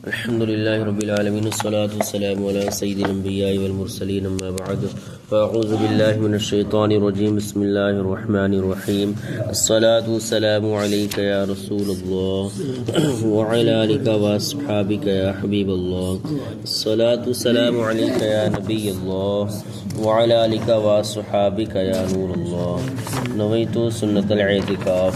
الحمد لله رب العالمين والصلاة والسلام على سيد الأنبياء والمرسلين أما بعد فأعوذ بالله من الشيطان الرجيم بسم الله الرحمن الرحيم الصلاة والسلام عليك يا رسول الله وعلى آلك وأصحابك يا حبيب الله الصلاة والسلام عليك يا نبي الله وعلى آلك وأصحابك يا نور الله نويت سنة الاعتكاف۔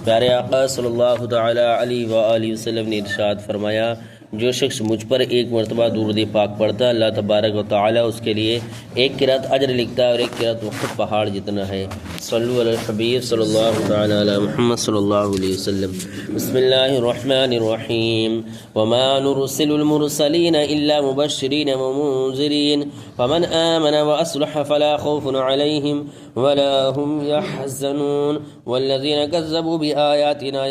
پیارے آقا صلی اللہ تعالی علیہ وآلہ وسلم نے ارشاد فرمایا، جو شخص مجھ پر ایک مرتبہ درود پاک پڑھتا ہے اللہ تبارک و تعالی اس کے لیے ایک قرات اجر لکھتا ہے اور ایک قرات وقت پہاڑ جتنا ہے۔ صلو علی الحبیب صلی اللہ تعالی علی محمد صلی اللہ علیہ وسلم۔ بسم اللہ الرحمن الرحیم۔ وما نرسل المرسلین الا مبشرین ومنذرین فمن آمن واصلح فلا خوف علیہم ولا هم يحزنون والذین كذبوا بآیاتنا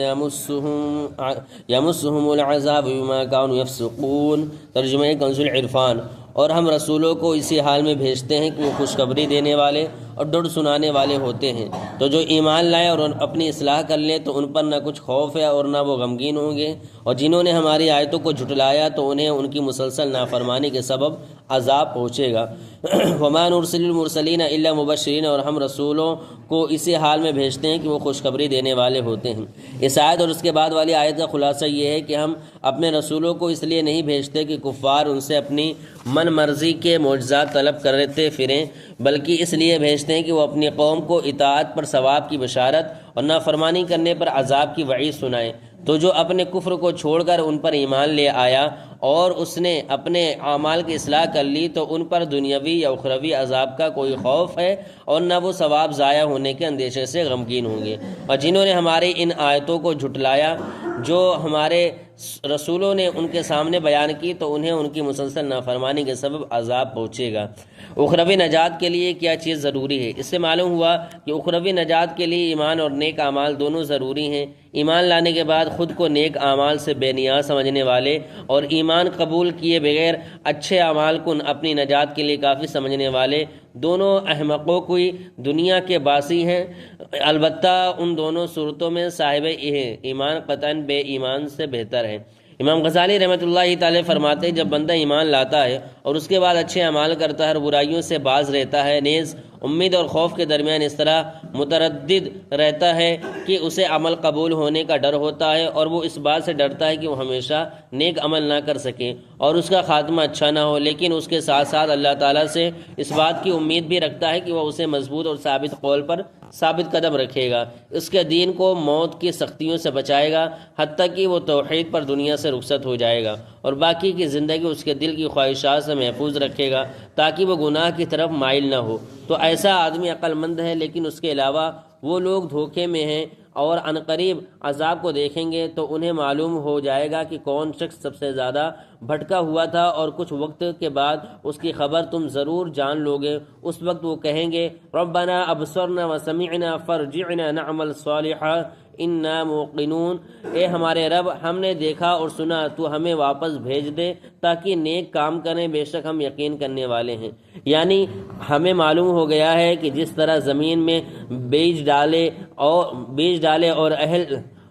یمسهم العذاب بما كانوا یفسقون۔ ترجمہ کنز العرفان۔ اور ہم رسولوں کو اسی حال میں بھیجتے ہیں کہ وہ خوشخبری دینے والے اور ڈر سنانے والے ہوتے ہیں، تو جو ایمان لائے اور اپنی اصلاح کر لیں تو ان پر نہ کچھ خوف ہے اور نہ وہ غمگین ہوں گے، اور جنہوں نے ہماری آیتوں کو جھٹلایا تو انہیں ان کی مسلسل نافرمانی کے سبب عذاب پہنچے گا۔ وما نرسل المرسلین الا مبشرین، اور ہم رسولوں کو اسی حال میں بھیجتے ہیں کہ وہ خوشخبری دینے والے ہوتے ہیں۔ اس آیت اور اس کے بعد والی آیت کا خلاصہ یہ ہے کہ ہم اپنے رسولوں کو اس لیے نہیں بھیجتے کہ کفار ان سے اپنی من مرضی کے معجزات طلب کرتے پھریں، بلکہ اس لیے بھیجتے ہیں کہ وہ اپنی قوم کو اطاعت پر ثواب کی بشارت اور نافرمانی کرنے پر عذاب کی وعید سنائیں۔ تو جو اپنے کفر کو چھوڑ کر ان پر ایمان لے آیا اور اس نے اپنے اعمال کی اصلاح کر لی تو ان پر دنیاوی یا اخروی عذاب کا کوئی خوف ہے اور نہ وہ ثواب ضائع ہونے کے اندیشے سے غمگین ہوں گے۔ اور جنہوں نے ہماری ان آیتوں کو جھٹلایا جو ہمارے رسولوں نے ان کے سامنے بیان کی تو انہیں ان کی مسلسل نافرمانی کے سبب عذاب پہنچے گا۔ اخروی نجات کے لیے کیا چیز ضروری ہے؟ اس سے معلوم ہوا کہ اخروی نجات کے لیے ایمان اور نیک اعمال دونوں ضروری ہیں۔ ایمان لانے کے بعد خود کو نیک اعمال سے بے نیاز سمجھنے والے اور ایمان قبول کیے بغیر اچھے اعمال کو اپنی نجات کے لیے کافی سمجھنے والے دونوں احمقوں کی دنیا کے باسی ہیں۔ البتہ ان دونوں صورتوں میں صاحب ایمان قطعاً بے ایمان سے بہتر ہے۔ امام غزالی رحمۃ اللہ تعالی فرماتے ہیں، جب بندہ ایمان لاتا ہے اور اس کے بعد اچھے اعمال کرتا ہے اور برائیوں سے باز رہتا ہے، نیز امید اور خوف کے درمیان اس طرح متردد رہتا ہے کہ اسے عمل قبول ہونے کا ڈر ہوتا ہے اور وہ اس بات سے ڈرتا ہے کہ وہ ہمیشہ نیک عمل نہ کر سکے اور اس کا خاتمہ اچھا نہ ہو، لیکن اس کے ساتھ ساتھ اللہ تعالیٰ سے اس بات کی امید بھی رکھتا ہے کہ وہ اسے مضبوط اور ثابت قول پر ثابت قدم رکھے گا، اس کے دین کو موت کی سختیوں سے بچائے گا، حتیٰ کہ وہ توحید پر دنیا سے رخصت ہو جائے گا، اور باقی کی زندگی اس کے دل کی خواہشات سے محفوظ رکھے گا تاکہ وہ گناہ کی طرف مائل نہ ہو۔ تو ایسا آدمی عقل مند ہے، لیکن اس کے علاوہ وہ لوگ دھوکے میں ہیں اور عنقریب عذاب کو دیکھیں گے تو انہیں معلوم ہو جائے گا کہ کون شخص سب سے زیادہ بھٹکا ہوا تھا، اور کچھ وقت کے بعد اس کی خبر تم ضرور جان لوگے۔ اس وقت وہ کہیں گے، ربنا ابصرنا وسمعنا فرجعنا نعمل صالحا انا موقنون، اے ہمارے رب، ہم نے دیکھا اور سنا، تو ہمیں واپس بھیج دے تاکہ نیک کام کریں، بے شک ہم یقین کرنے والے ہیں۔ یعنی ہمیں معلوم ہو گیا ہے کہ جس طرح زمین میں بیج ڈالے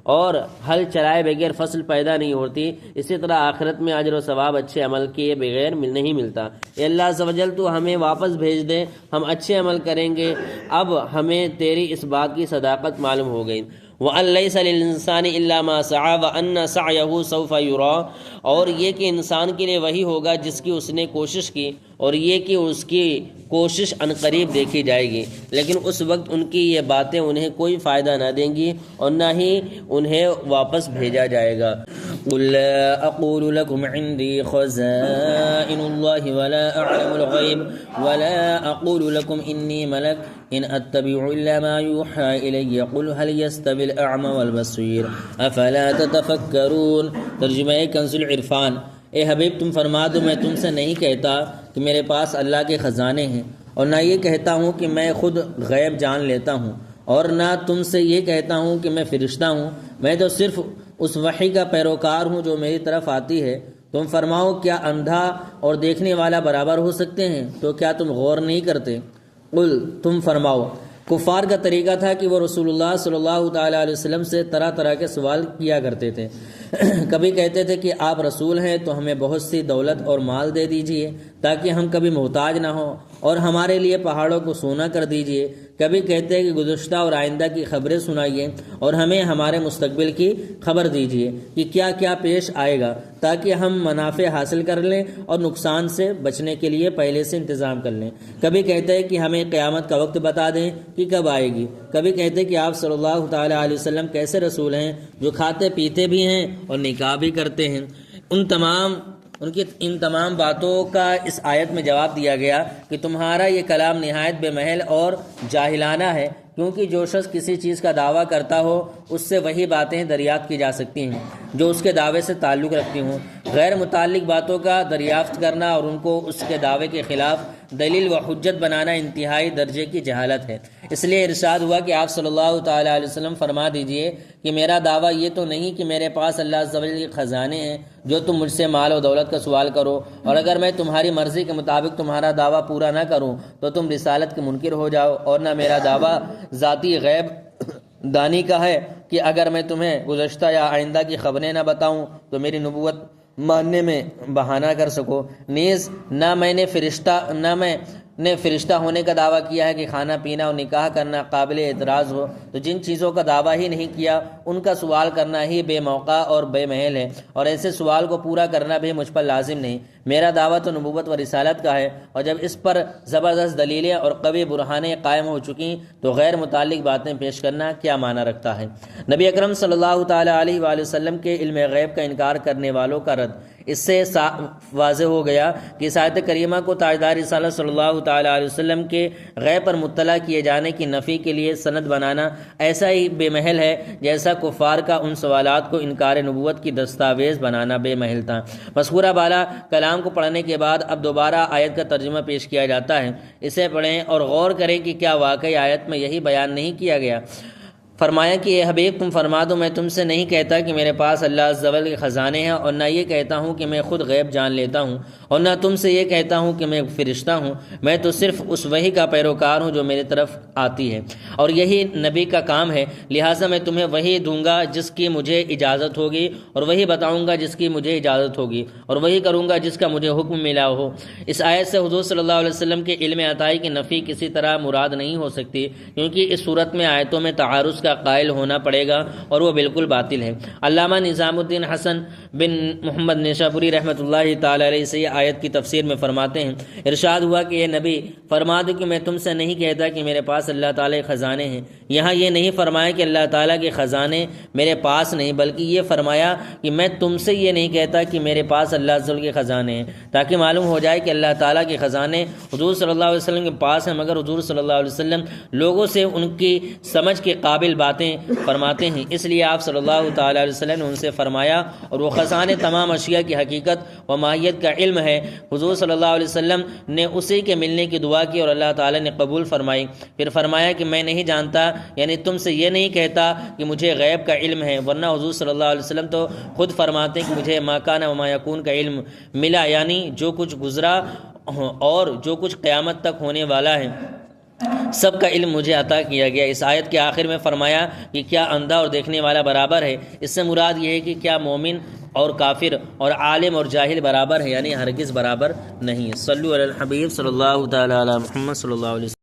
اور ہل چلائے بغیر فصل پیدا نہیں ہوتی، اسی طرح آخرت میں اجر و ثواب اچھے عمل کیے بغیر نہیں ملتا۔ اے اللہ عز و جل، تو ہمیں واپس بھیج دے، ہم اچھے عمل کریں گے۔ اب ہمیں تیری اس بات کی صداقت معلوم ہو گئی۔ وَأَن لَيْسَ لِلْإِنسَانِ إِلَّا مَا سَعَىٰ وَأَنَّ سَعْيَهُ سَوْفَ يُرَىٰ، اور یہ کہ انسان کے لیے وہی ہوگا جس کی اس نے کوشش کی، اور یہ کہ اس کی کوشش عنقریب دیکھی جائے گی، لیکن اس وقت ان کی یہ باتیں انہیں کوئی فائدہ نہ دیں گی اور نہ ہی انہیں واپس بھیجا جائے گا۔ قُل لَا أَقُولُ لَكُمْ عِندِي خَزَائِنُ اللَّهِ وَلَا أَعْلَمُ الْغَيْبَ وَلَا أَقُولُ لَكُمْ إِنِّي مَلَكٌ إِنْ أَتَّبِعُ إِلَّا مَا يُوحَىٰ إِلَيَّ قُلْ هَلْ يَسْتَوِي الْأَعْمَى وَالْبَصِيرُ أَفَلَا تَتَفَكَّرُونَ۔ ترجمہ کنز العرفان۔ اے حبیب، تم فرما دو، میں تم سے نہیں کہتا کہ میرے پاس اللہ کے خزانے ہیں، اور نہ یہ کہتا ہوں کہ میں خود غیب جان لیتا ہوں، اور نہ تم سے یہ کہتا ہوں کہ میں فرشتہ ہوں، میں تو صرف اس وحی کا پیروکار ہوں جو میری طرف آتی ہے۔ تم فرماؤ، کیا اندھا اور دیکھنے والا برابر ہو سکتے ہیں؟ تو کیا تم غور نہیں کرتے؟ قل، تم فرماؤ، کفار کا طریقہ تھا کہ وہ رسول اللہ صلی اللہ تعالیٰ علیہ وسلم سے طرح طرح کے سوال کیا کرتے تھے۔ کبھی کہتے تھے کہ آپ رسول ہیں تو ہمیں بہت سی دولت اور مال دے دیجئے تاکہ ہم کبھی محتاج نہ ہوں، اور ہمارے لیے پہاڑوں کو سونا کر دیجئے۔ کبھی کہتے ہیں کہ گزشتہ اور آئندہ کی خبریں سنائیے اور ہمیں ہمارے مستقبل کی خبر دیجئے کہ کیا کیا پیش آئے گا، تاکہ ہم منافع حاصل کر لیں اور نقصان سے بچنے کے لیے پہلے سے انتظام کر لیں۔ کبھی کہتے ہیں کہ ہمیں قیامت کا وقت بتا دیں کہ کب آئے گی۔ کبھی کہتے ہیں کہ آپ صلی اللہ تعالیٰ علیہ وسلم کیسے رسول ہیں جو کھاتے پیتے بھی ہیں اور نکاح بھی کرتے ہیں۔ ان تمام باتوں کا اس آیت میں جواب دیا گیا کہ تمہارا یہ کلام نہایت بے محل اور جاہلانہ ہے، کیونکہ جو شخص کسی چیز کا دعویٰ کرتا ہو اس سے وہی باتیں دریافت کی جا سکتی ہیں جو اس کے دعوے سے تعلق رکھتی ہوں۔ غیر متعلق باتوں کا دریافت کرنا اور ان کو اس کے دعوے کے خلاف دلیل و حجت بنانا انتہائی درجے کی جہالت ہے۔ اس لیے ارشاد ہوا کہ آپ صلی اللہ تعالیٰ علیہ وسلم فرما دیجئے کہ میرا دعویٰ یہ تو نہیں کہ میرے پاس اللہ عز و جل کے خزانے ہیں جو تم مجھ سے مال و دولت کا سوال کرو، اور اگر میں تمہاری مرضی کے مطابق تمہارا دعویٰ پورا نہ کروں تو تم رسالت کے منکر ہو جاؤ، اور نہ میرا دعویٰ ذاتی غیب دانی کا ہے کہ اگر میں تمہیں گزشتہ یا آئندہ کی خبریں نہ بتاؤں تو میری نبوت ماننے میں بہانہ کر سکو۔ نیز نہ میں نے فرشتہ ہونے کا دعویٰ کیا ہے کہ کھانا پینا اور نکاح کرنا قابل اعتراض ہو، تو جن چیزوں کا دعویٰ ہی نہیں کیا ان کا سوال کرنا ہی بے موقع اور بے محل ہے، اور ایسے سوال کو پورا کرنا بھی مجھ پر لازم نہیں۔ میرا دعویٰ تو نبوت و رسالت کا ہے، اور جب اس پر زبردست دلیلیں اور قوی برہانیں قائم ہو چکیں تو غیر متعلق باتیں پیش کرنا کیا معنی رکھتا ہے؟ نبی اکرم صلی اللہ تعالیٰ علیہ وآلہ وسلم کے علم غیب کا انکار کرنے والوں کا رد اس سے واضح ہو گیا کہ اس آیت کریمہ کو تاجدار رسالت صلی اللہ تعالیٰ علیہ وسلم کے غیب پر مطلع کیے جانے کی نفی کے لیے سند بنانا ایسا ہی بے محل ہے جیسا کفار کا ان سوالات کو انکار نبوت کی دستاویز بنانا بے محل تھا۔ مذکورہ بالا کلام کو پڑھنے کے بعد اب دوبارہ آیت کا ترجمہ پیش کیا جاتا ہے۔ اسے پڑھیں اور غور کریں کہ کیا واقعی آیت میں یہی بیان نہیں کیا گیا۔ فرمایا کہ اے حبیب تم فرما دو میں تم سے نہیں کہتا کہ میرے پاس اللہ عز و جل کے خزانے ہیں، اور نہ یہ کہتا ہوں کہ میں خود غیب جان لیتا ہوں، اور نہ تم سے یہ کہتا ہوں کہ میں فرشتہ ہوں۔ میں تو صرف اس وحی کا پیروکار ہوں جو میری طرف آتی ہے، اور یہی نبی کا کام ہے۔ لہٰذا میں تمہیں وحی دوں گا جس کی مجھے اجازت ہوگی، اور وہی بتاؤں گا جس کی مجھے اجازت ہوگی، اور وہی کروں گا جس کا مجھے حکم ملا ہو۔ اس آیت سے حضور صلی اللہ علیہ وسلم کے علم عطائی کی نفی کسی طرح مراد نہیں ہو سکتی، کیونکہ اس صورت میں آیتوں میں تعارض کا قائل ہونا پڑے گا اور وہ بالکل باطل ہے۔ علامہ نظام الدین حسن بن محمد نیشاپوری رحمۃ اللہ تعالی علیہ سے یہ آیت کی تفسیر میں فرماتے ہیں، ارشاد ہوا کہ یہ نبی فرما دو کہ میں تم سے نہیں کہتا کہ میرے پاس اللہ تعالی کے خزانے ہیں۔ یہاں یہ نہیں فرمایا کہ اللہ تعالیٰ کے خزانے میرے پاس نہیں، بلکہ یہ فرمایا کہ میں تم سے یہ نہیں کہتا کہ میرے پاس اللہ عز و جل کے خزانے ہیں، تاکہ معلوم ہو جائے کہ اللہ تعالیٰ کے خزانے حضور صلی اللہ علیہ وسلم کے پاس ہیں، مگر حضور صلی اللہ علیہ وسلم لوگوں سے ان کی سمجھ کے قابل باتیں فرماتے ہیں، اس لیے آپ صلی اللہ تعالیٰ علیہ وسلم نے ان سے فرمایا، اور وہ خزانے تمام اشیاء کی حقیقت و ماہیت کا علم ہے۔ حضور صلی اللہ علیہ وسلم نے اسی کے ملنے کی دعا کی اور اللہ تعالیٰ نے قبول فرمائی۔ پھر فرمایا کہ میں نہیں جانتا، یعنی تم سے یہ نہیں کہتا کہ مجھے غیب کا علم ہے، ورنہ حضور صلی اللہ علیہ وسلم تو خود فرماتے ہیں کہ مجھے ما کان و ما یکون کا علم ملا، یعنی جو کچھ گزرا اور جو کچھ قیامت تک ہونے والا ہے سب کا علم مجھے عطا کیا گیا۔ اس آیت کے آخر میں فرمایا کہ کیا اندھا اور دیکھنے والا برابر ہے؟ اس سے مراد یہ ہے کہ کیا مومن اور کافر اور عالم اور جاہل برابر ہے؟ یعنی ہرگز برابر نہیں۔ صلو علی الحبیب صلی اللہ تعالی علی محمد صلی اللہ علیہ وسلم۔